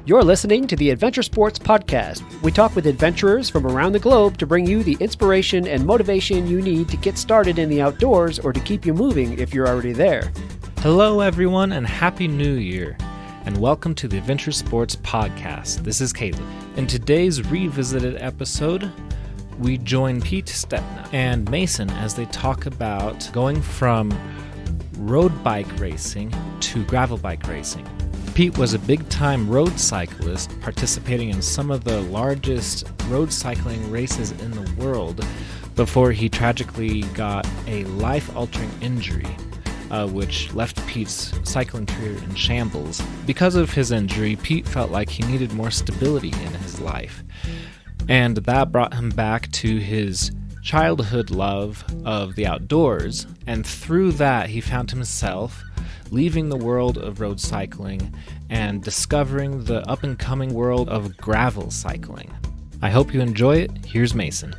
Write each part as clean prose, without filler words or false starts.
You're listening to the Adventure Sports Podcast. We talk with adventurers from around the globe to bring you the inspiration and motivation you need to get started in the outdoors or to keep you moving if you're already there. Hello, everyone, and Happy New Year, and welcome to the Adventure Sports Podcast. This is Caleb. In today's revisited episode, we join Pete Stetina and Mason as they talk about going from road bike racing to gravel bike racing. Pete was a big-time road cyclist participating in some of the largest road cycling races in the world before he tragically got a life-altering injury, which left Pete's cycling career in shambles. Because of his injury, Pete felt like he needed more stability in his life, and that brought him back to his childhood love of the outdoors, and through that he found himself leaving the world of road cycling and discovering the up-and-coming world of gravel cycling. I hope you enjoy it. Here's Mason.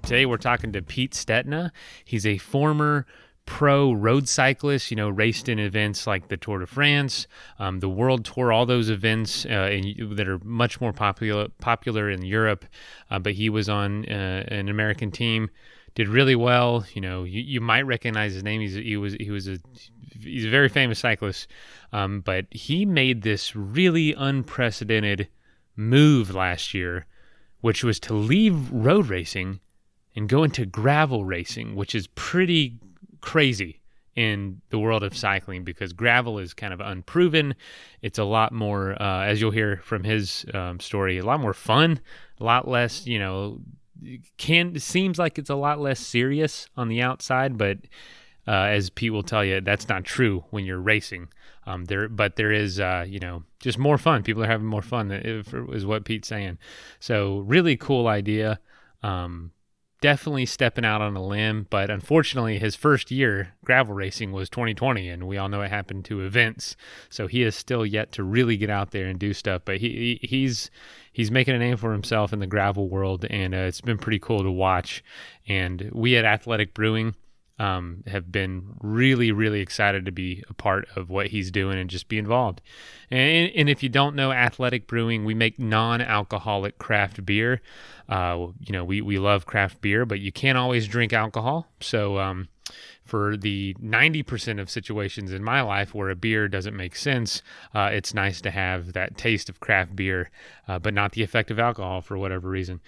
Today we're talking to Pete Stetina. He's a former pro road cyclist, raced in events like the Tour de France, the World Tour, all those events that are much more popular in Europe. But he was on an American team, did really well. You might recognize his name. He's a very famous cyclist. But he made this really unprecedented move last year, which was to leave road racing and go into gravel racing, which is pretty crazy in the world of cycling because gravel is kind of unproven. It's a lot more, as you'll hear from his story, a lot more fun, a lot less, seems like it's a lot less serious on the outside, but as Pete will tell you, that's not true when you're racing. There is, just more fun. People are having more fun, is what Pete's saying. So really cool idea. Definitely stepping out on a limb, but unfortunately his first year gravel racing was 2020, and we all know it happened to events. So he is still yet to really get out there and do stuff, but he's making a name for himself in the gravel world, and it's been pretty cool to watch. And we at Athletic Brewing have been really, really excited to be a part of what he's doing and just be involved. And if you don't know Athletic Brewing, we make non-alcoholic craft beer. We love craft beer, but you can't always drink alcohol. So for the 90% of situations in my life where a beer doesn't make sense, it's nice to have that taste of craft beer, but not the effect of alcohol for whatever reason.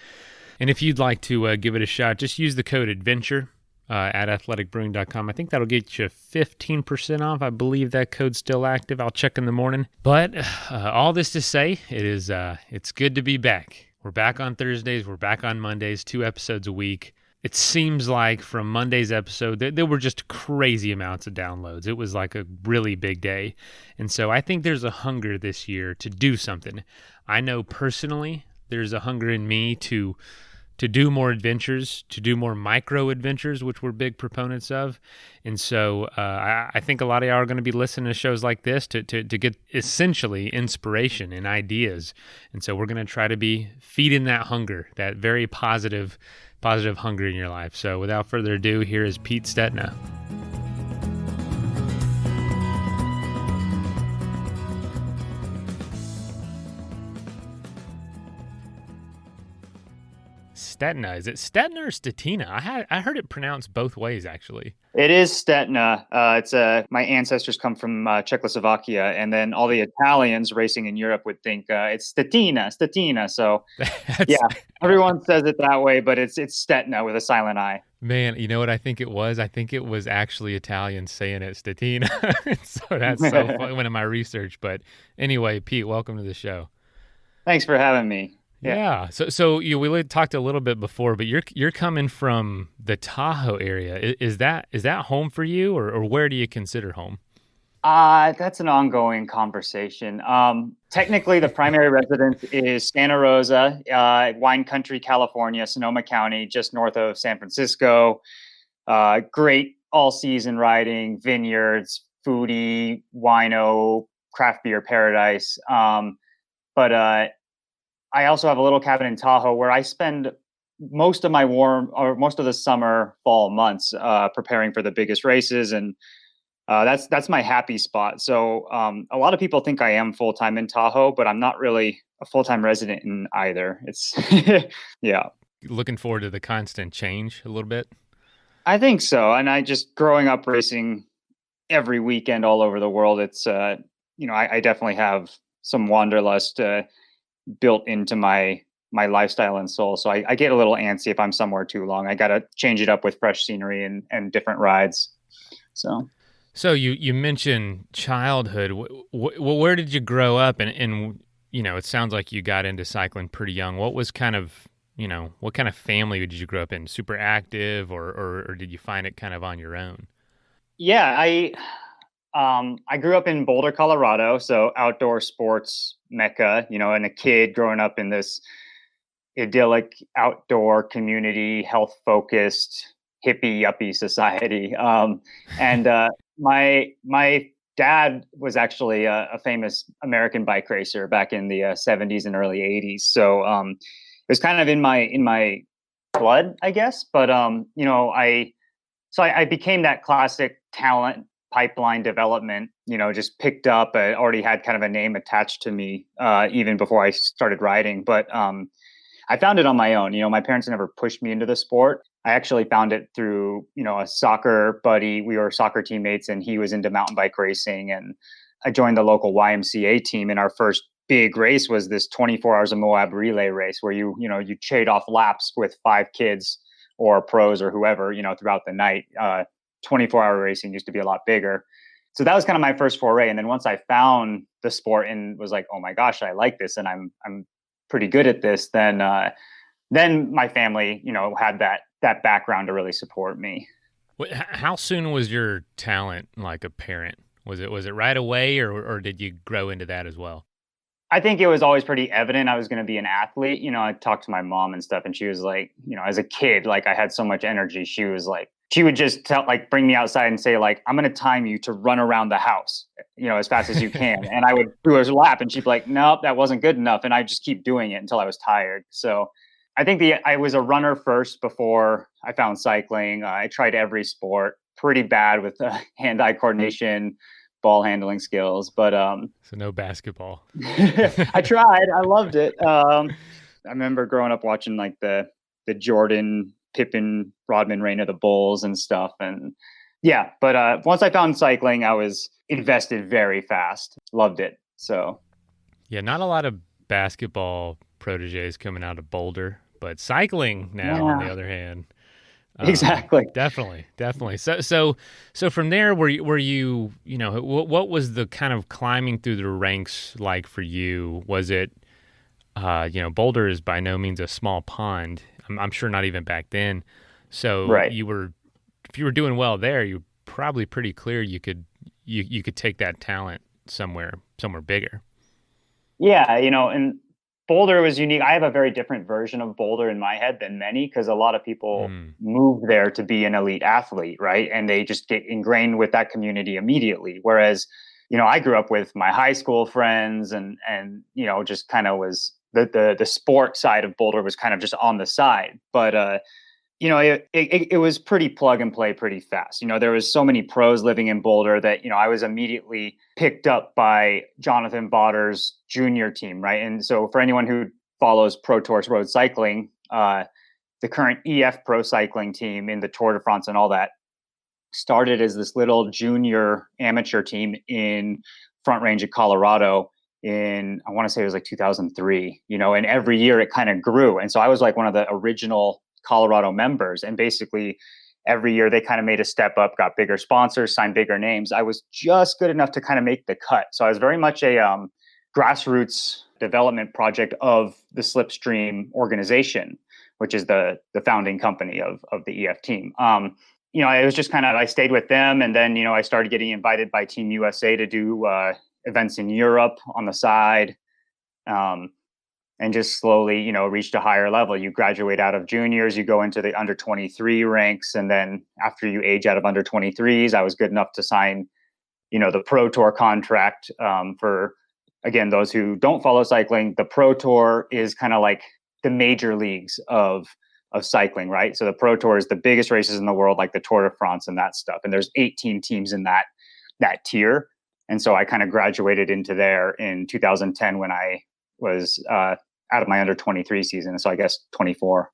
And if you'd like to give it a shot, just use the code ADVENTURE at athleticbrewing.com. I think that'll get you 15% off. I believe that code's still active. I'll check in the morning. But all this to say, it's good to be back. We're back on Thursdays. We're back on Mondays, 2 episodes a week. It seems like from Monday's episode, there were just crazy amounts of downloads. It was like a really big day. And so I think there's a hunger this year to do something. I know personally there's a hunger in me to do more adventures, to do more micro adventures, which we're big proponents of. And so I think a lot of y'all are going to be listening to shows like this to get essentially inspiration and ideas. And so we're going to try to be feeding that hunger, that very positive hunger in your life. So without further ado, here is Pete Stetina. Stetina. Is it Stetina or Stetina? I heard it pronounced both ways, actually. It is Stetina. My ancestors come from Czechoslovakia, and then all the Italians racing in Europe would think it's Stetina. So yeah, everyone says it that way, but it's Stetina with a silent I. Man, you know what I think it was? I think it was actually Italians saying it Stetina. So that's so funny when in my research. But anyway, Pete, welcome to the show. Thanks for having me. Yeah. So we talked a little bit before, but you're coming from the Tahoe area. Is that home for you, or where do you consider home? That's an ongoing conversation. Technically, the primary residence is Santa Rosa, wine country, California, Sonoma County, just north of San Francisco. Great all-season riding, vineyards, foodie, wino, craft beer paradise. But I also have a little cabin in Tahoe where I spend most of the summer, fall months preparing for the biggest races and That's my happy spot. So a lot of people think I am full time in Tahoe, but I'm not really a full time resident in either. It's yeah, Looking forward to the constant change a little bit. I think so. And I just growing up racing every weekend all over the world. It's I definitely have some wanderlust built into my lifestyle and soul. So I get a little antsy if I'm somewhere too long. I got to change it up with fresh scenery and different rides. So you mentioned childhood. Where did you grow up? And it sounds like you got into cycling pretty young. What was what kind of family did you grow up in? Super active, or did you find it kind of on your own? Yeah, I grew up in Boulder, Colorado, so outdoor sports mecca. And a kid growing up in this idyllic outdoor community, health focused hippie yuppie society. And my dad was actually a famous American bike racer back in the 70s and early 80s. So it was kind of in my blood, I guess. But I became that classic talent pipeline development. Just picked up. I already had kind of a name attached to me even before I started riding. But I found it on my own. My parents never pushed me into the sport. I actually found it through, a soccer buddy. We were soccer teammates and he was into mountain bike racing. And I joined the local YMCA team. And our first big race was this 24 Hours of Moab relay race where you trade off laps with 5 kids or pros or whoever, throughout the night. 24-hour racing used to be a lot bigger. So that was kind of my first foray. And then once I found the sport and was like, oh my gosh, I like this and I'm pretty good at this, then my family, had that background to really support me. How soon was your talent like apparent? Was it right away, or did you grow into that as well? I think it was always pretty evident I was going to be an athlete. I talked to my mom and stuff, and she was like, as a kid, like I had so much energy. She was like, she would just bring me outside and say like, I'm going to time you to run around the house, as fast as you can. And I would do a lap and she'd be like, nope, that wasn't good enough. And I just keep doing it until I was tired. So I think I was a runner first before I found cycling. I tried every sport, pretty bad with hand-eye coordination, ball handling skills, but so no basketball. I tried. I loved it. I remember growing up watching like the Jordan, Pippen, Rodman reign of the Bulls and stuff. And yeah, but once I found cycling, I was invested very fast. Loved it. So yeah, not a lot of basketball proteges coming out of Boulder, but cycling now, on the other hand. Exactly. Definitely. So from there, were you what was the kind of climbing through the ranks like for you? Was it, Boulder is by no means a small pond. I'm sure not even back then. So right. if you were doing well there, you're probably pretty clear you could take that talent somewhere bigger. Yeah. And Boulder was unique. I have a very different version of Boulder in my head than many, because a lot of people move there to be an elite athlete, right? And they just get ingrained with that community immediately. Whereas, I grew up with my high school friends and just kind of was the sport side of Boulder was kind of just on the side. But it was pretty plug and play pretty fast. There was so many pros living in Boulder that, I was immediately picked up by Jonathan Botter's junior team, right? And so for anyone who follows Pro Tour road cycling, the current EF Pro Cycling team in the Tour de France and all that started as this little junior amateur team in Front Range of Colorado in, I want to say it was like 2003, and every year it kind of grew. And so I was like one of the original Colorado members, and basically every year they kind of made a step up, got bigger sponsors, signed bigger names. I was just good enough to kind of make the cut. So I was very much a grassroots development project of the Slipstream organization, which is the founding company of the EF team. It was just kind of, I stayed with them, and then I started getting invited by Team USA to do events in Europe on the side. And just slowly, reached a higher level. You graduate out of juniors, you go into the under 23 ranks. And then after you age out of under 23s, I was good enough to sign, the Pro Tour contract. For, again, those who don't follow cycling, the Pro Tour is kind of like the major leagues of cycling, right? So the Pro Tour is the biggest races in the world, like the Tour de France and that stuff. And there's 18 teams in that. that tier. And so I kind of graduated into there in 2010 when I was out of my under 23 season. So I guess 24.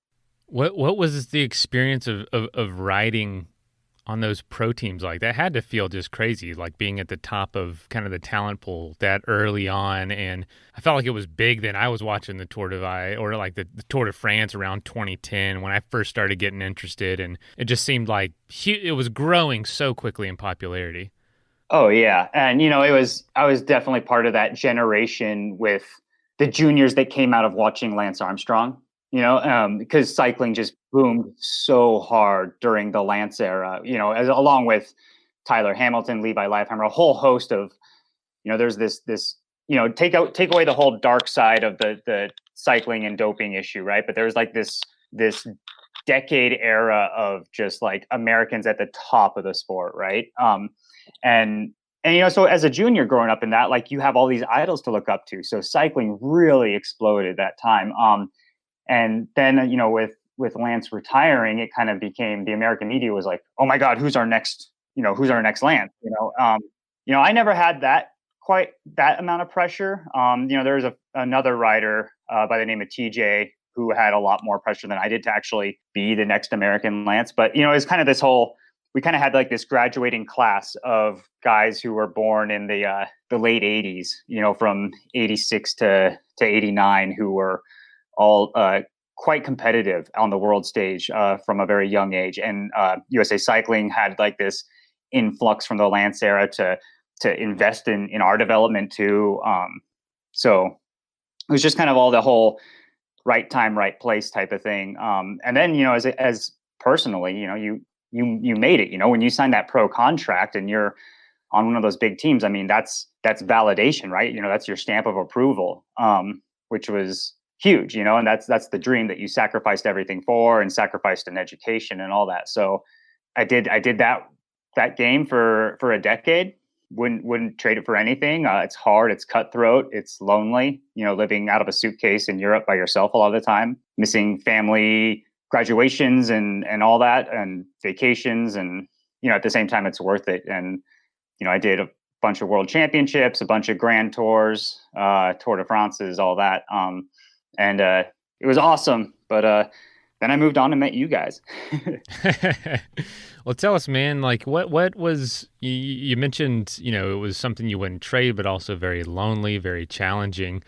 What was the experience of riding on those pro teams like that? Had to feel just crazy, like being at the top of kind of the talent pool that early on. And I felt like it was big then. I was watching the Tour de Vie or like the Tour de France around 2010 when I first started getting interested, and it just seemed like it was growing so quickly in popularity. Oh yeah. And I was definitely part of that generation with the juniors that came out of watching Lance Armstrong, because cycling just boomed so hard during the Lance era, along with Tyler Hamilton, Levi Leifheimer, a whole host of, there's this, take away the whole dark side of the cycling and doping issue. Right. But there's like this decade era of just like Americans at the top of the sport. Right. And so as a junior growing up in that, like you have all these idols to look up to. So cycling really exploded that time. And then, with Lance retiring, it kind of became, the American media was like, oh my God, who's our next Lance? I never had quite that amount of pressure. There was another rider by the name of TJ who had a lot more pressure than I did to actually be the next American Lance. But, it's kind of we kind of had like this graduating class of guys who were born in the late 80s, from 86 to 89, who were all quite competitive on the world stage from a very young age. And USA Cycling had like this influx from the Lance era to invest in our development too. So it was just kind of all the whole right time, right place type of thing. And then, as personally, you made it, when you sign that pro contract and you're on one of those big teams, I mean, that's validation, right? That's your stamp of approval, which was huge, and that's the dream that you sacrificed everything for, and sacrificed in education and all that. So I did that game for a decade. Wouldn't trade it for anything. It's hard, it's cutthroat, it's lonely, living out of a suitcase in Europe by yourself a lot of the time, missing family graduations and all that, and vacations, and at the same time it's worth it. And I did a bunch of world championships, a bunch of grand tours, Tour de France's, all that, and it was awesome. But then I moved on and met you guys. Well, tell us, man, like what was, you mentioned, it was something you wouldn't trade, but also very lonely, very challenging.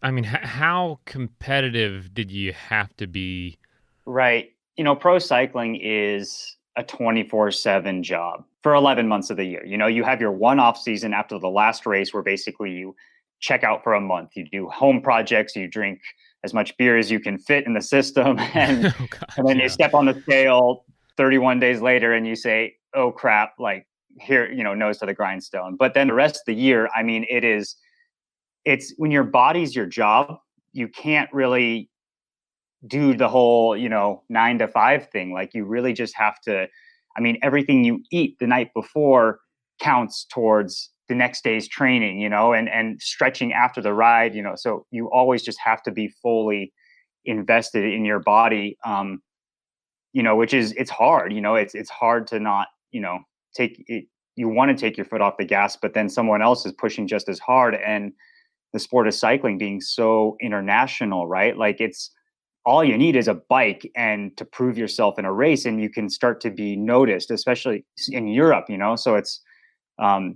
I mean, how competitive did you have to be? Right. Pro cycling is a 24/7 job for 11 months of the year. You have your one off season after the last race where basically you check out for a month. You do home projects, you drink as much beer as you can fit in the system. And, Oh, God, and then yeah. you step on the scale 31 days later and you say, oh crap, like here, nose to the grindstone. But then the rest of the year, I mean, it's when your body's your job, you can't really do the whole 9 to 5 thing. Like you really just have to, I mean, everything you eat the night before counts towards the next day's training, and stretching after the ride, so you always just have to be fully invested in your body, which is, it's hard, it's hard to not, take it. You want to take your foot off the gas, but then someone else is pushing just as hard. And the sport of cycling being so international, right? Like it's, all you need is a bike and to prove yourself in a race, and you can start to be noticed, especially in Europe, so it's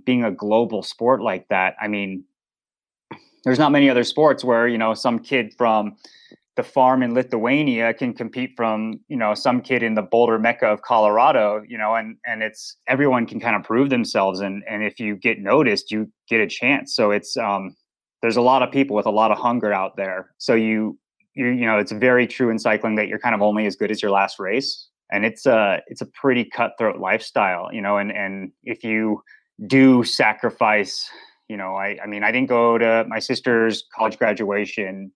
being a global sport like that. I mean, there's not many other sports where, some kid from the farm in Lithuania can compete from, some kid in the Boulder Mecca of Colorado, and it's, everyone can kind of prove themselves. And if you get noticed, you get a chance. So it's, there's a lot of people with a lot of hunger out there. So it's very true in cycling that you're kind of only as good as your last race. And it's a pretty cutthroat lifestyle, and if you do sacrifice, I mean, I didn't go to my sister's college graduation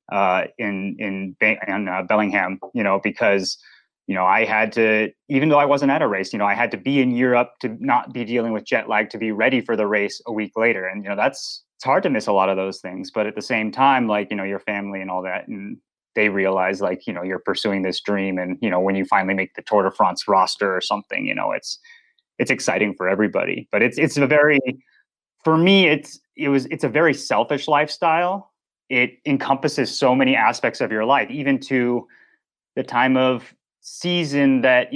in Bellingham, because, I had to, even though I wasn't at a race, I had to be in Europe to not be dealing with jet lag, to be ready for the race a week later. And, it's hard to miss a lot of those things. But at the same time, like, your family and all that, and they realize like, you're pursuing this dream. And, when you finally make the Tour de France roster or something, it's exciting for everybody. But it's a very, for me, it's a very selfish lifestyle. It encompasses so many aspects of your life, even to the time of season that,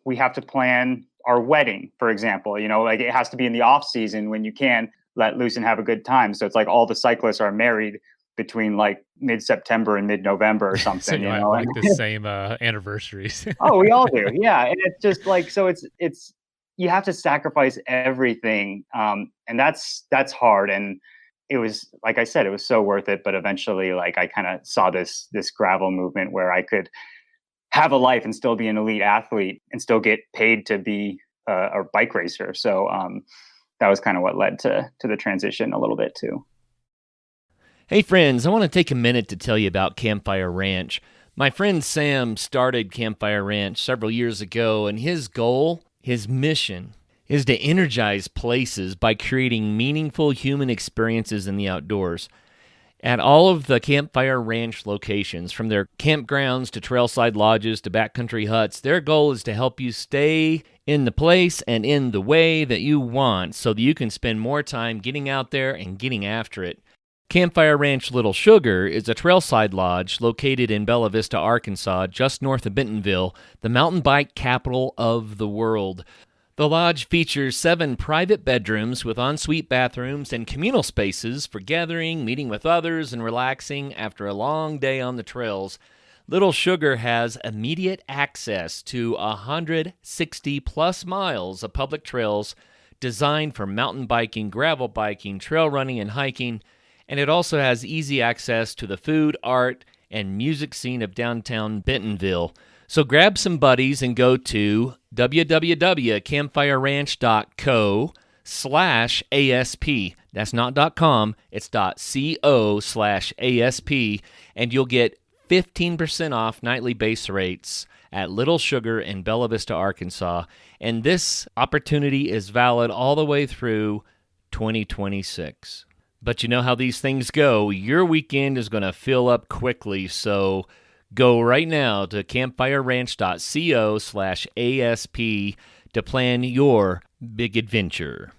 we have to plan our wedding, for example. Like it has to be in the off season when you can let loose and have a good time. So it's like all the cyclists are married between like mid-September and mid-November or So something, you have like the same anniversaries. Oh, we all do. Yeah. And it's just like, so it's you have to sacrifice everything. And that's hard. And it was, like I said, it was so worth it. But eventually, like, I kind of saw this gravel movement where I could have a life and still be an elite athlete and still get paid to be a bike racer. So that was kind of what led to the transition a little bit too. Hey friends, I want to take a minute to tell you about Campfire Ranch. My friend Sam started Campfire Ranch several years ago, and his goal, his mission, is to energize places by creating meaningful human experiences in the outdoors. At all of the Campfire Ranch locations, from their campgrounds to trailside lodges to backcountry huts, their goal is to help you stay in the place and in the way that you want so that you can spend more time getting out there and getting after it. Campfire Ranch Little Sugar is a trailside lodge located in Bella Vista, Arkansas, just north of Bentonville, the mountain bike capital of the world. The lodge features 7 private bedrooms with ensuite bathrooms and communal spaces for gathering, meeting with others, and relaxing after a long day on the trails. Little Sugar has immediate access to 160-plus miles of public trails designed for mountain biking, gravel biking, trail running, and hiking, and it also has easy access to the food, art, and music scene of downtown Bentonville. So grab some buddies and go to www.campfireranch.co/ASP. That's not .com, it's .co/ASP, and you'll get 15% off nightly base rates at Little Sugar in Bella Vista, Arkansas. And this opportunity is valid all the way through 2026. But you know how these things go. Your weekend is going to fill up quickly, so go right now to campfireranch.co/ASP to plan your big adventure.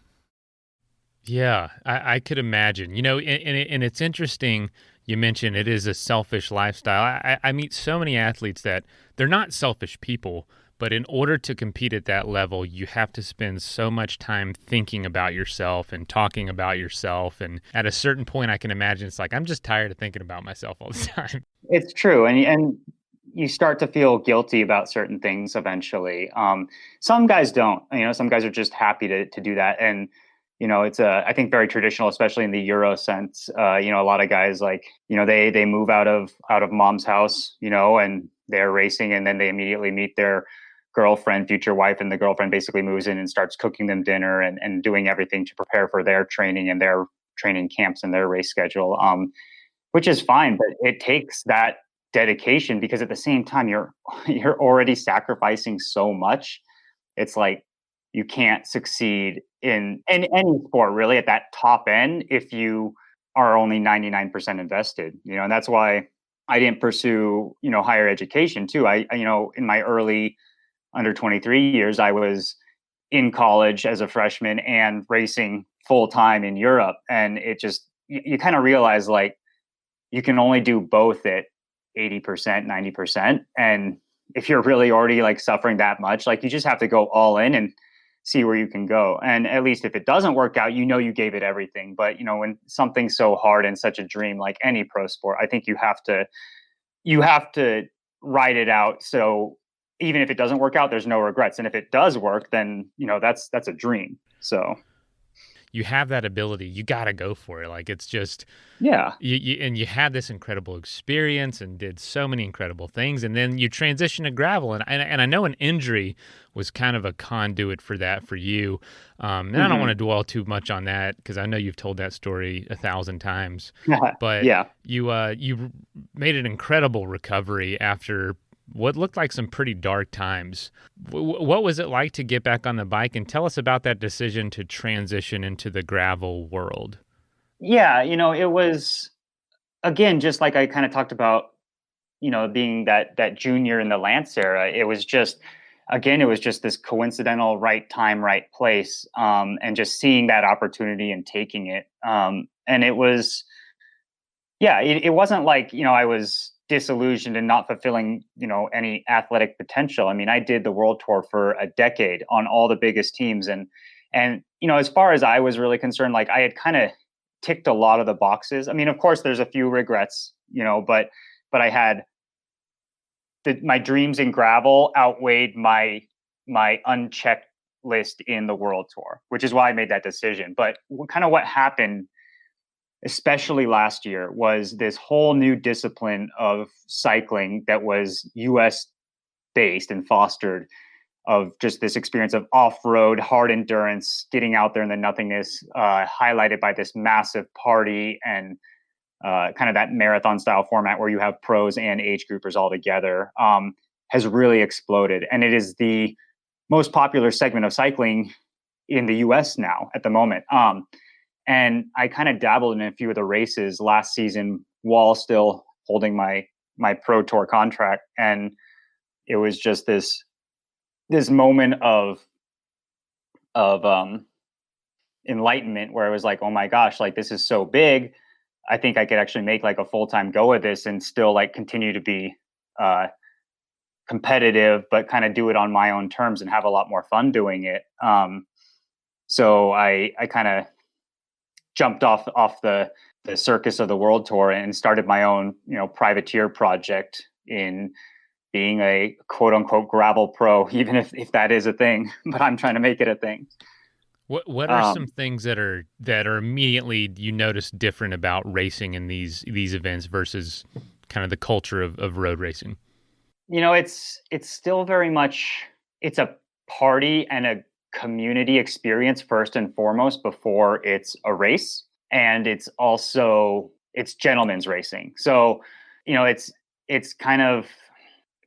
Yeah, I could imagine. And it's interesting you mentioned it is a selfish lifestyle. I meet so many athletes that they're not selfish people, but in order to compete at that level, you have to spend so much time thinking about yourself and talking about yourself. And at a certain point, I can imagine it's like, I'm just tired of thinking about myself all the time. It's true. And you start to feel guilty about certain things eventually. Some guys don't, some guys are just happy to do that. And, it's I think very traditional, especially in the Euro sense. A lot of guys they move out of mom's house, and they're racing, and then they immediately meet their girlfriend, future wife, and the girlfriend basically moves in and starts cooking them dinner and doing everything to prepare for their training and their training camps and their race schedule. Which is fine, but it takes that dedication because at the same time you're already sacrificing so much. It's like you can't succeed in any sport really at that top end if you are only 99% invested. And that's why I didn't pursue higher education too. I in my early under 23 years, I was in college as a freshman and racing full time in Europe, and it just you kind of realize like you can only do both at 80%, 90%. And if you're really already like suffering that much, like you just have to go all in and see where you can go. And at least if it doesn't work out, you gave it everything. But when something's so hard and such a dream, like any pro sport, I think you have to ride it out. So even if it doesn't work out, there's no regrets. And if it does work, then, that's a dream. So You have that ability. You got to go for it. Like it's just, yeah. You had this incredible experience and did so many incredible things. And then you transition to gravel. And I know an injury was kind of a conduit for that for you. And I don't want to dwell too much on that because I know you've told that story 1,000 times. But yeah, you made an incredible recovery after what looked like some pretty dark times. What was it like to get back on the bike? And tell us about that decision to transition into the gravel world. Yeah, it was, again, just like I kind of talked about, being that junior in the Lance era. It was just, again, it was just this coincidental right time, right place, and just seeing that opportunity and taking it. And it was, yeah, it wasn't like, I was disillusioned and not fulfilling, any athletic potential. I mean, I did the world tour for a decade on all the biggest teams. And, as far as I was really concerned, like I had kind of ticked a lot of the boxes. I mean, of course there's a few regrets, but I had my dreams in gravel outweighed my unchecked list in the world tour, which is why I made that decision. But what happened, especially last year, was this whole new discipline of cycling that was US based and fostered, of just this experience of off-road hard endurance, getting out there in the nothingness, highlighted by this massive party and kind of that marathon style format where you have pros and age groupers all together, has really exploded. And it is the most popular segment of cycling in the US now at the moment. And I kind of dabbled in a few of the races last season while still holding my pro tour contract. And it was just this moment of enlightenment where I was like, oh my gosh, like this is so big. I think I could actually make like a full-time go of this and still like continue to be competitive, but kind of do it on my own terms and have a lot more fun doing it. So I kind of jumped off the circus of the world tour and started my own, privateer project in being a quote unquote gravel pro, even if that is a thing, but I'm trying to make it a thing. What are some things that are immediately you notice different about racing in these events versus kind of the culture of road racing? It's still very much, it's a party and a community experience first and foremost before it's a race. And it's gentlemen's racing. So, it's kind of,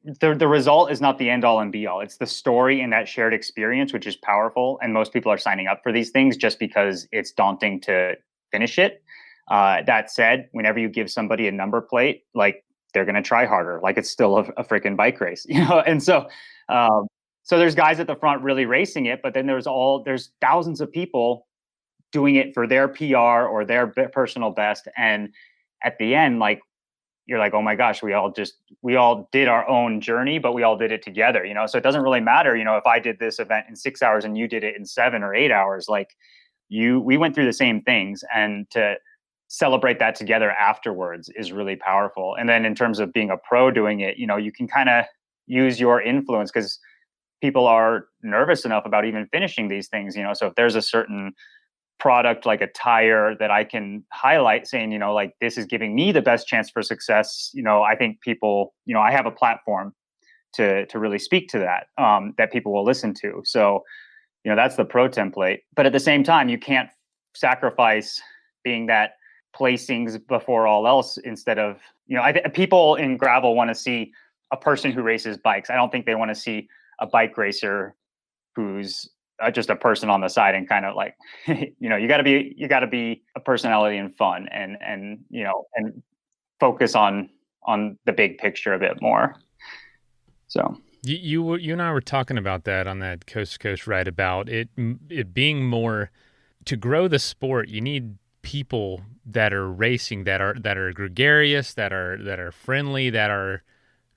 the result is not the end all and be all. It's the story and that shared experience, which is powerful. And most people are signing up for these things just because it's daunting to finish it. That said, whenever you give somebody a number plate, like they're going to try harder, like it's still a freaking bike race, And so, so there's guys at the front really racing it, but then there's thousands of people doing it for their PR or their personal best. And at the end, like, you're like, oh my gosh, we all did our own journey, but we all did it together, So it doesn't really matter, if I did this event in 6 hours and you did it in 7 or 8 hours, like we went through the same things, and to celebrate that together afterwards is really powerful. And then in terms of being a pro doing it, you can kind of use your influence because people are nervous enough about even finishing these things, So if there's a certain product like a tire that I can highlight saying, like this is giving me the best chance for success, I think people, I have a platform to really speak to that, that people will listen to. So, that's the pro template. But at the same time, you can't sacrifice being that placings before all else instead of, people in gravel want to see a person who races bikes. I don't think they want to see a bike racer who's just a person on the side and kind of like, you got to be a personality and fun and and focus on the big picture a bit more. So you and I were talking about that on that Coast to Coast ride about it being more, to grow the sport, you need people that are racing that are gregarious, that are friendly, that are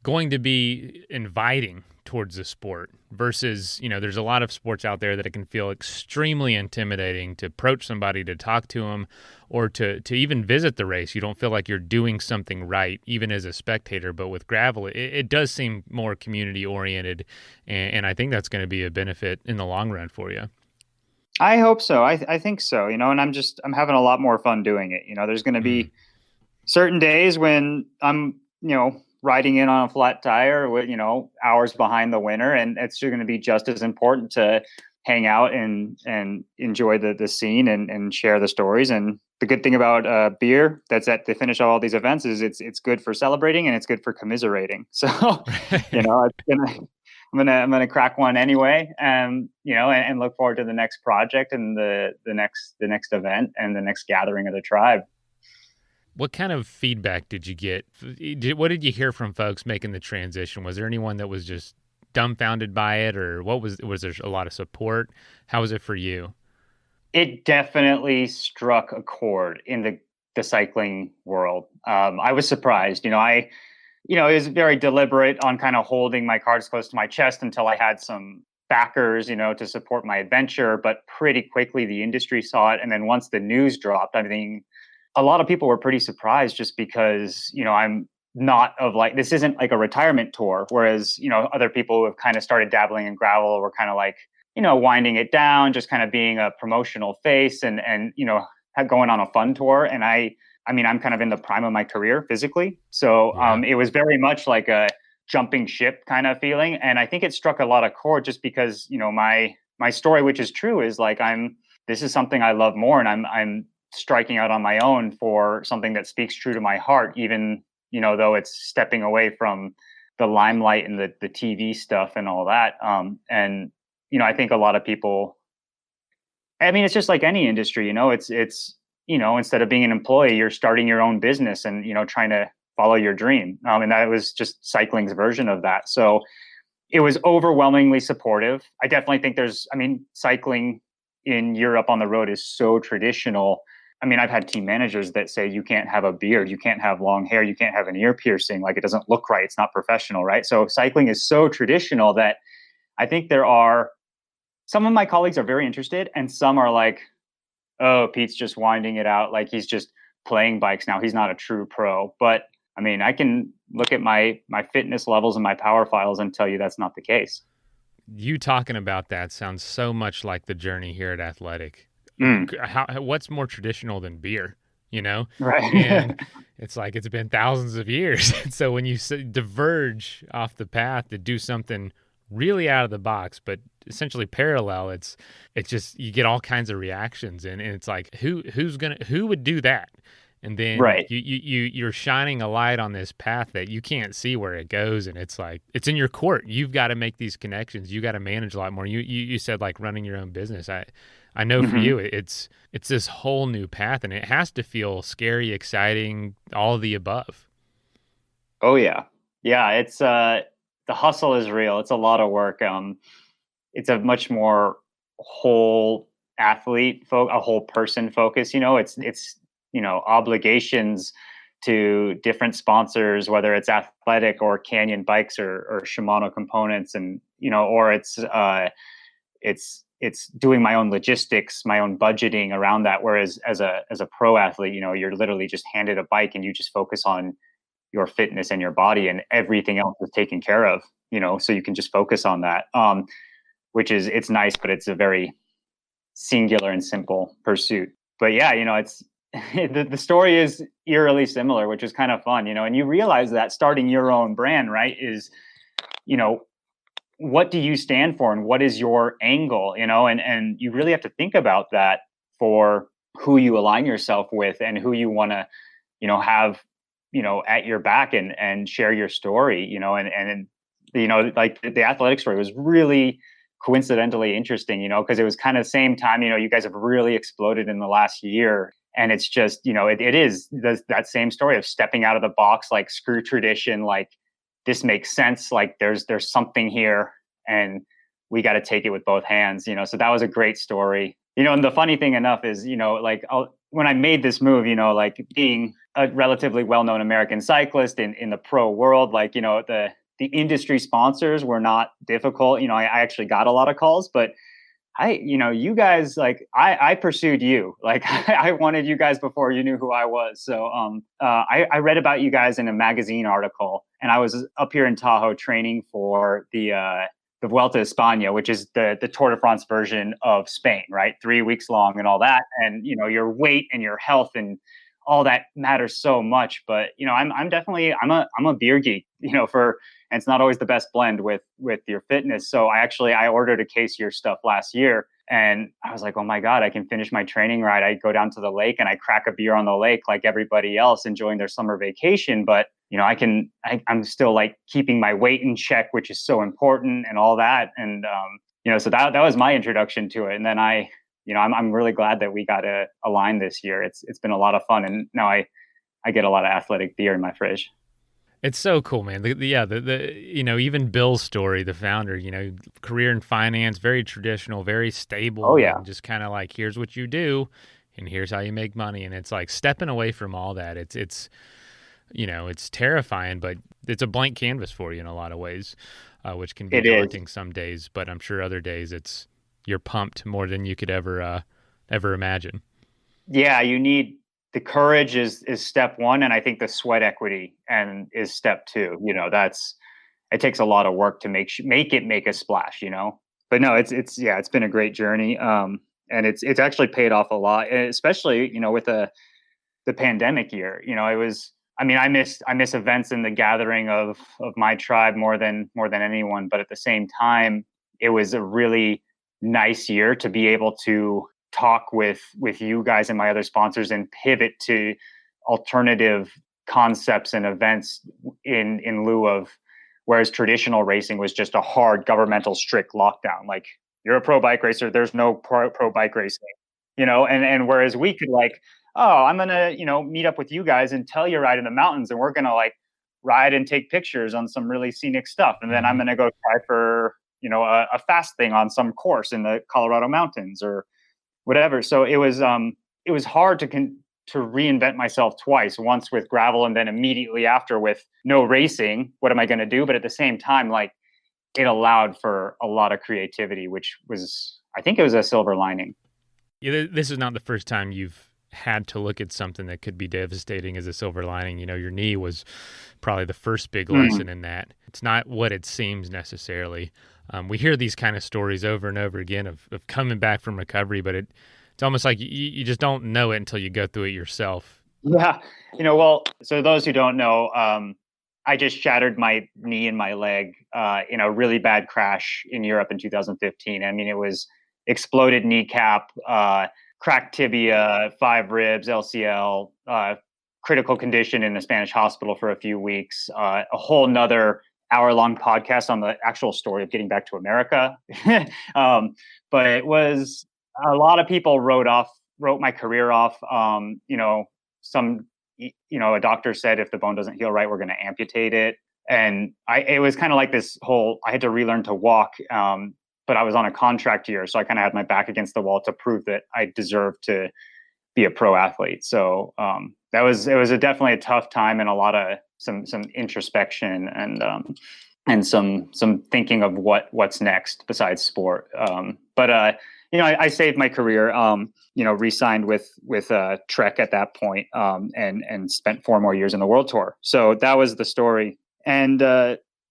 going to be inviting towards the sport versus, there's a lot of sports out there that it can feel extremely intimidating to approach somebody, to talk to them, or to even visit the race. You don't feel like you're doing something right, even as a spectator. But with gravel, it does seem more community oriented. And I think that's going to be a benefit in the long run for you. I hope so. I think so, and I'm having a lot more fun doing it. There's going to be certain days when I'm, riding in on a flat tire with, hours behind the winner. And it's going to be just as important to hang out and enjoy the scene and share the stories. And the good thing about beer that's at the finish of all these events is it's good for celebrating and it's good for commiserating. So, I'm gonna crack one anyway, and look forward to the next project and the next event and the next gathering of the tribe. What kind of feedback did you get? What did you hear from folks making the transition? Was there anyone that was just dumbfounded by it, or was there a lot of support? How was it for you? It definitely struck a chord in the cycling world. I was surprised. It was very deliberate on kind of holding my cards close to my chest until I had some backers, to support my adventure. But pretty quickly, the industry saw it. And then once the news dropped, I mean, a lot of people were pretty surprised just because, I'm not of like, this isn't like a retirement tour. Whereas, other people who have kind of started dabbling in gravel were kind of like, winding it down, just kind of being a promotional face and, going on a fun tour. And I mean, I'm kind of in the prime of my career physically. So it was very much like a jumping ship kind of feeling. And I think it struck a lot of chord just because, my story, which is true, is like, this is something I love more. And I'm striking out on my own for something that speaks true to my heart, even, though it's stepping away from the limelight and the TV stuff and all that. And, I think a lot of people, I mean, it's just like any industry, it's, instead of being an employee, you're starting your own business and, trying to follow your dream. And that was just cycling's version of that. So it was overwhelmingly supportive. I definitely think cycling in Europe on the road is so traditional. I mean, I've had team managers that say you can't have a beard, you can't have long hair, you can't have an ear piercing. Like, it doesn't look right. It's not professional, right? So cycling is so traditional that I think some of my colleagues are very interested and some are like, oh, Pete's just winding it out. Like, he's just playing bikes now. He's not a true pro. But I mean, I can look at my fitness levels and my power files and tell you that's not the case. You talking about that sounds so much like the journey here at Athletic. What's more traditional than beer, Right. And it's like, it's been thousands of years. So when you diverge off the path to do something really out of the box, but essentially parallel, it's just, you get all kinds of reactions, and it's like, who would do that? And then right. you're shining a light on this path that you can't see where it goes, and it's like, it's in your court. You've got to make these connections. You got to manage a lot more. You said like running your own business. I know for you, it's this whole new path, and it has to feel scary, exciting, all of the above. Oh yeah. It's the hustle is real. It's a lot of work. It's a much more whole athlete, a whole person focus. It's obligations to different sponsors, whether it's Athletic or Canyon Bikes or Shimano components, and or it's doing my own logistics, my own budgeting around that. Whereas as a pro athlete, you're literally just handed a bike and you just focus on your fitness and your body, and everything else is taken care of, so you can just focus on that. Which is, it's nice, but it's a very singular and simple pursuit. But yeah, it's, the story is eerily similar, which is kind of fun, and you realize that starting your own brand, right, is, what do you stand for and what is your angle, and you really have to think about that for who you align yourself with and who you want to, have, at your back and share your story, and like the Athletic story was really coincidentally interesting, because it was kind of the same time, you guys have really exploded in the last year. And it's just, it is that same story of stepping out of the box, like, screw tradition, like, this makes sense. Like, there's something here and we got to take it with both hands, so that was a great story. And the funny thing enough is, when I made this move, like, being a relatively well-known American cyclist in the pro world, like, the industry sponsors were not difficult. I actually got a lot of calls, but you guys, like, I pursued you. Like, I wanted you guys before you knew who I was. So I read about you guys in a magazine article, and I was up here in Tahoe training for the Vuelta a España, which is the Tour de France version of Spain, right? 3 weeks long and all that. And, your weight and your health and all that matters so much. But, I'm definitely, I'm a beer geek, and it's not always the best blend with your fitness. So I ordered a case of your stuff last year, and I was like, oh my God, I can finish my training ride. I go down to the lake and I crack a beer on the lake like everybody else enjoying their summer vacation. But, I'm still like keeping my weight in check, which is so important and all that. And, so that was my introduction to it. And then I'm really glad that we got to align this year. It's been a lot of fun. And now I get a lot of Athletic beer in my fridge. It's so cool, man. Even Bill's story, the founder, career in finance, very traditional, very stable, Oh yeah, and just kind of like, here's what you do, and here's how you make money. And it's like stepping away from all that. It's terrifying, but it's a blank canvas for you in a lot of ways, which can be it is. daunting some days. But I'm sure other days you're pumped more than you could ever imagine. Yeah, you need the courage is step one, and I think the sweat equity and is step two. It takes a lot of work to make a splash. But no, it's been a great journey. And it's actually paid off a lot, especially with the pandemic year. It was. I mean, I miss events and the gathering of my tribe more than anyone. But at the same time, it was a really nice year to be able to talk with you guys and my other sponsors and pivot to alternative concepts and events in lieu of, whereas traditional racing was just a hard governmental strict lockdown. Like, you're a pro bike racer, there's no pro bike racing, and whereas we could like, oh, I'm gonna meet up with you guys and tell you ride in the mountains, and we're gonna like ride and take pictures on some really scenic stuff, and then I'm gonna go try for a fast thing on some course in the Colorado mountains or whatever. So it was hard to reinvent myself twice, once with gravel and then immediately after with no racing. What am I going to do? But at the same time, like, it allowed for a lot of creativity, which was, I think it was a silver lining. Yeah, this is not the first time you've had to look at something that could be devastating as a silver lining. Your knee was probably the first big lesson in that. It's not what it seems necessarily. We hear these kind of stories over and over again of coming back from recovery, but it's almost like you just don't know it until you go through it yourself. Yeah. Well, so those who don't know, I just shattered my knee and my leg in a really bad crash in Europe in 2015. I mean, it was exploded kneecap, cracked tibia, 5 ribs, LCL, critical condition in a Spanish hospital for a few weeks, a whole nother hour-long podcast on the actual story of getting back to America. But it was, a lot of people wrote my career off. A doctor said, if the bone doesn't heal right, we're going to amputate it. And it was kind of like this whole, I had to relearn to walk. But I was on a contract year, so I kind of had my back against the wall to prove that I deserved to be a pro athlete. So it was definitely a tough time, and a lot of some introspection and some thinking of what's next besides sport. But I saved my career. Re-signed with Trek at that point, and spent 4 more years in the World Tour. So that was the story. And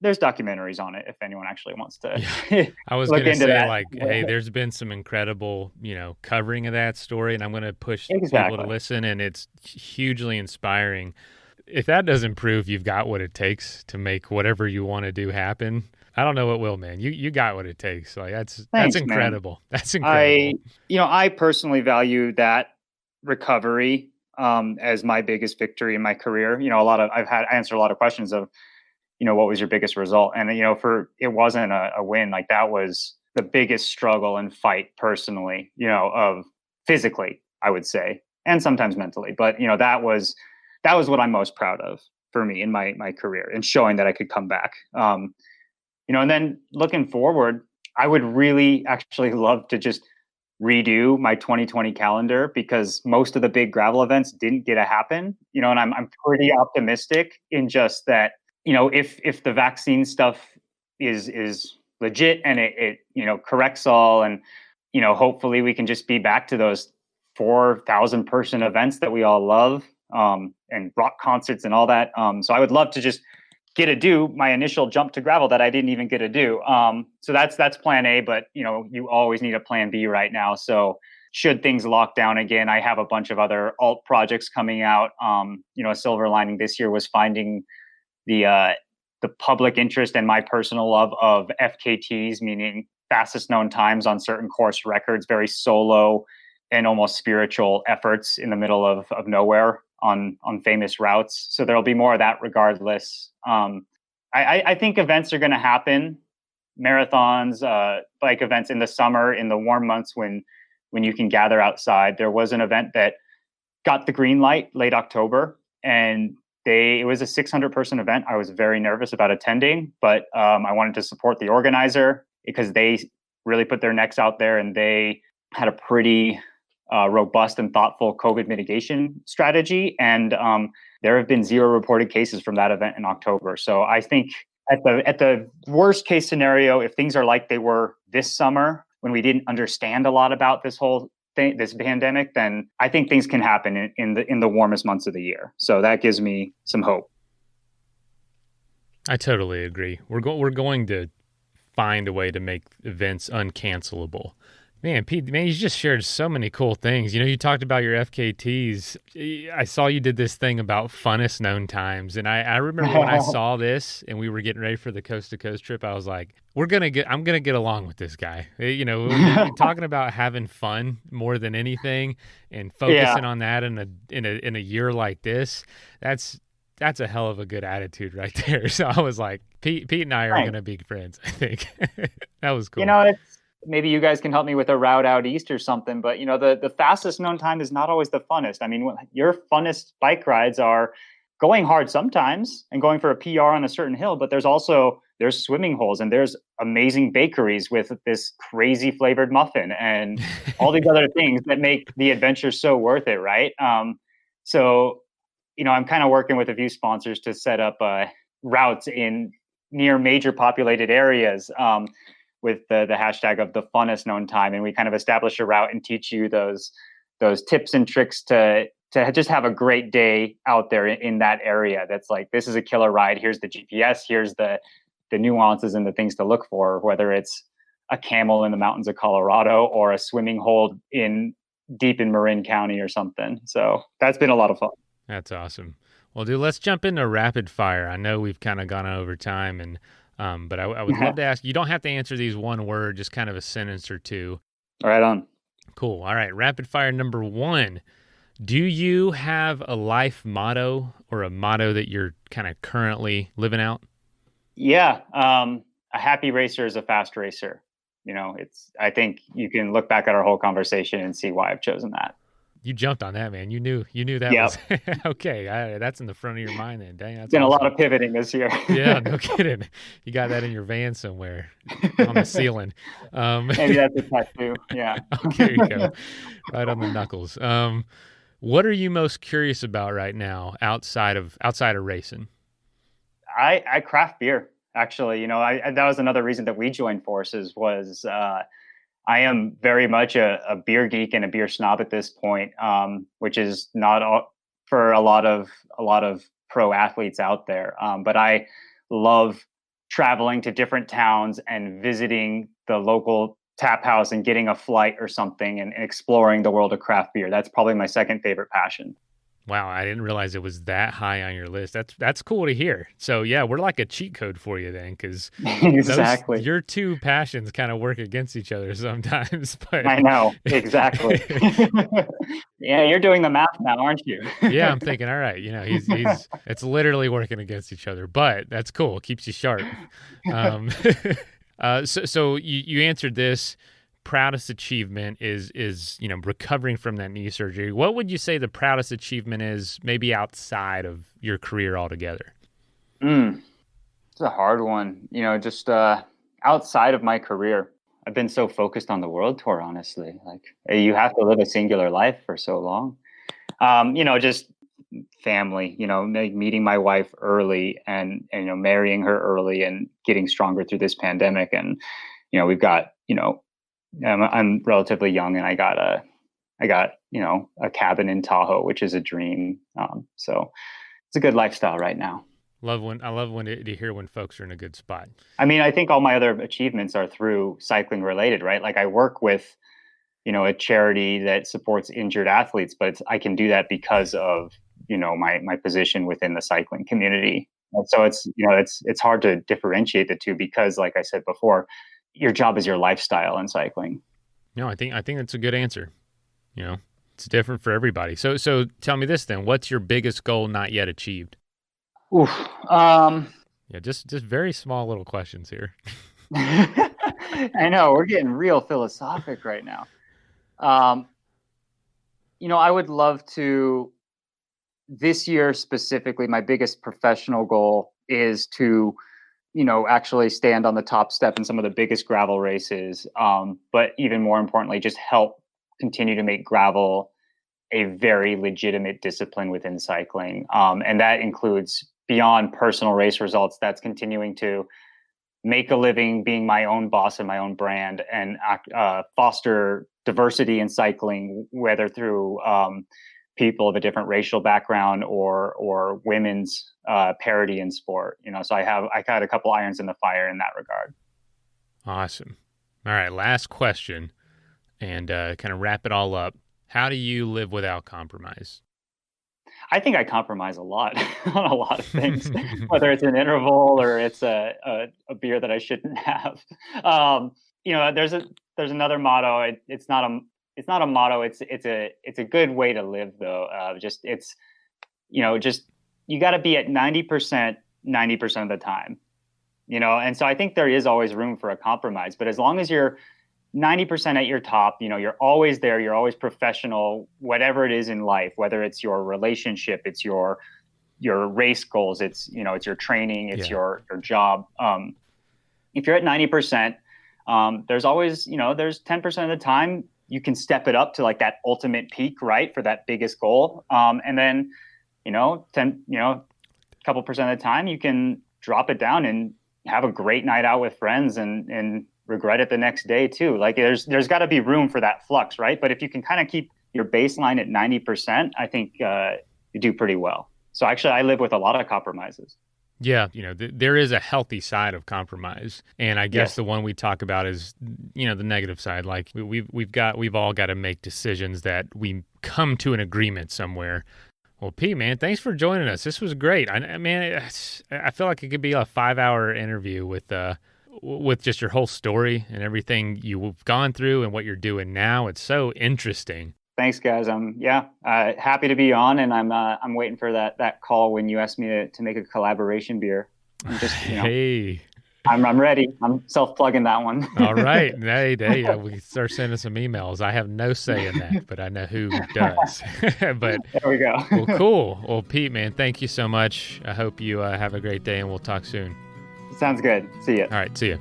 there's documentaries on it if anyone actually wants to. Yeah. I was going to say that. Like, hey, there's been some incredible, covering of that story, and I'm going to push Exactly. people to listen, and it's hugely inspiring. If that doesn't prove you've got what it takes to make whatever you want to do happen, I don't know what will, man. You got what it takes. Like, that's incredible. Man. That's incredible. I personally value that recovery as my biggest victory in my career. I answered a lot of questions of, what was your biggest result? And, it wasn't a win. Like, that was the biggest struggle and fight personally, of physically, I would say, and sometimes mentally. But, that was what I'm most proud of for me in my career, and showing that I could come back. And then looking forward, I would really actually love to just redo my 2020 calendar, because most of the big gravel events didn't get to happen, and I'm pretty optimistic in just that, if the vaccine stuff is legit and it corrects all, and, hopefully we can just be back to those 4,000 person events that we all love, and rock concerts and all that. So I would love to just get to do my initial jump to gravel that I didn't even get to do. So that's plan A, but you always need a plan B right now. So should things lock down again, I have a bunch of other alt projects coming out. A silver lining this year was finding the public interest and my personal love of FKTs, meaning fastest known times on certain course records, very solo and almost spiritual efforts in the middle of nowhere on famous routes. So there'll be more of that regardless. I think events are going to happen, marathons, bike events in the summer, in the warm months when you can gather outside. There was an event that got the green light late October, and it was a 600 person event. I was very nervous about attending, but I wanted to support the organizer because they really put their necks out there, and they had a pretty robust and thoughtful COVID mitigation strategy. And there have been 0 reported cases from that event in October. So I think at the worst case scenario, if things are like they were this summer when we didn't understand a lot about this whole thing, this pandemic, then I think things can happen in the warmest months of the year. So that gives me some hope. I totally agree. We're going to find a way to make events uncancelable. Man, Pete, you just shared so many cool things. You talked about your FKTs. I saw you did this thing about funnest known times. And I remember when I saw this and we were getting ready for the coast to coast trip, I was like, I'm going to get along with this guy. We're talking about having fun more than anything and focusing on that in a year like this. That's a hell of a good attitude right there. So I was like, Pete and I are going to be friends, I think. That was cool. Maybe you guys can help me with a route out east or something, but the fastest known time is not always the funnest. I mean, your funnest bike rides are going hard sometimes and going for a PR on a certain hill, but there's swimming holes and there's amazing bakeries with this crazy flavored muffin and all these other things that make the adventure so worth it, right? So I'm kind of working with a few sponsors to set up routes in near major populated areas with the hashtag of the funnest known time. And we kind of establish a route and teach you those tips and tricks to just have a great day out there in that area. That's like, this is a killer ride. Here's the GPS. Here's the nuances and the things to look for, whether it's a camel in the mountains of Colorado or a swimming hole deep in Marin County or something. So that's been a lot of fun. That's awesome. Well, dude, let's jump into rapid fire. I know we've kind of gone over time, but I would love to ask, you don't have to answer these one word, just kind of a sentence or two. Right on. Cool. All right. Rapid fire number 1. Do you have a life motto or a motto that you're kind of currently living out? Yeah. A happy racer is a fast racer. I think you can look back at our whole conversation and see why I've chosen that. You jumped on that, man. You knew that was okay. That's in the front of your mind then. Dang, that's been awesome. A lot of pivoting this year. Yeah, no kidding. You got that in your van somewhere on the ceiling. Maybe that's a tattoo. Yeah. Okay, there you go. Right on the knuckles. What are you most curious about right now outside of racing? I craft beer. Actually, that was another reason that we joined forces was. I am very much a beer geek and a beer snob at this point, which is not for a lot of pro athletes out there. But I love traveling to different towns and visiting the local tap house and getting a flight or something and exploring the world of craft beer. That's probably my second favorite passion. Wow, I didn't realize it was that high on your list. That's cool to hear. So yeah, we're like a cheat code for you then, because exactly your two passions kind of work against each other sometimes. But I know exactly. Yeah, you're doing the math now, aren't you? Yeah, I'm thinking, all right, he's it's literally working against each other, but that's cool. It keeps you sharp. So you answered this. Proudest achievement is recovering from that knee surgery. What would you say the proudest achievement is, maybe outside of your career altogether? It's a hard one. Just outside of my career, I've been so focused on the world tour, honestly. Like, you have to live a singular life for so long. Just family, meeting my wife early and marrying her early and getting stronger through this pandemic. And, we've got, I'm relatively young and I got a cabin in Tahoe, which is a dream. So it's a good lifestyle right now. I love to hear when folks are in a good spot. I mean, I think all my other achievements are through cycling related, right? Like, I work with, a charity that supports injured athletes, but I can do that because of, my position within the cycling community. And so it's hard to differentiate the two because, like I said before, your job is your lifestyle in cycling. No, I think that's a good answer. It's different for everybody. So tell me this then, what's your biggest goal not yet achieved? Oof. Yeah, just very small little questions here. I know, we're getting real philosophic right now. I would love to this year specifically, my biggest professional goal is to, actually stand on the top step in some of the biggest gravel races. But even more importantly, just help continue to make gravel a very legitimate discipline within cycling. And that includes beyond personal race results, that's continuing to make a living being my own boss and my own brand, and foster diversity in cycling, whether through people of a different racial background or women's parity in sport. So I got a couple irons in the fire in that regard. Awesome. All right, last question, and kind of wrap it all up. How do you live without compromise? I think I compromise a lot on a lot of things, whether it's an interval or it's a beer that I shouldn't have. There's another motto. It's not a motto. It's a good way to live though. You got to be at 90% of the time, and so I think there is always room for a compromise, but as long as you're 90% at your top, you're always there, you're always professional, whatever it is in life, whether it's your relationship, it's your race goals, it's your training, it's your job. If you're at 90%, there's always, there's 10% of the time you can step it up to like that ultimate peak, right? For that biggest goal. And then, a couple percent of the time you can drop it down and have a great night out with friends and regret it the next day too. Like there's got to be room for that flux, right? But if you can kind of keep your baseline at 90%, I think you do pretty well. So actually, I live with a lot of compromises. Yeah, there is a healthy side of compromise, and I guess the one we talk about is, the negative side. Like we've all got to make decisions that we come to an agreement somewhere. Well, Pete, man, thanks for joining us. This was great. I feel like it could be a 5-hour interview with just your whole story and everything you've gone through and what you're doing now. It's so interesting. Thanks, guys. Happy to be on, and I'm waiting for that call when you asked me to make a collaboration beer. Hey, I'm ready. I'm self-plugging that one. All right. Hey, we can start sending some emails. I have no say in that, but I know who does. But there we go. Well, cool. Well, Pete, man, thank you so much. I hope you have a great day, and we'll talk soon. Sounds good. See ya. All right. See ya.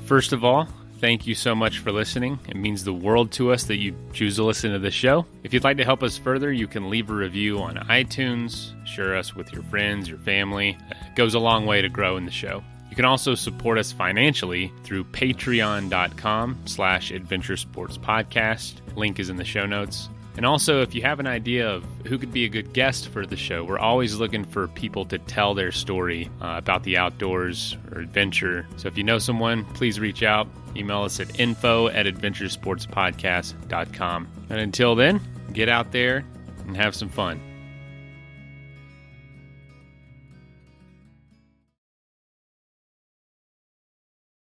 First of all, thank you so much for listening. It means the world to us that you choose to listen to this show. If you'd like to help us further, you can leave a review on iTunes, share us with your friends, your family. It goes a long way to growing the show. You can also support us financially through patreon.com/adventuresportspodcast. Link is in the show notes. And also, if you have an idea of who could be a good guest for the show, we're always looking for people to tell their story about the outdoors or adventure. So if you know someone, please reach out. Email us at info@adventuresportspodcast.com. And until then, get out there and have some fun.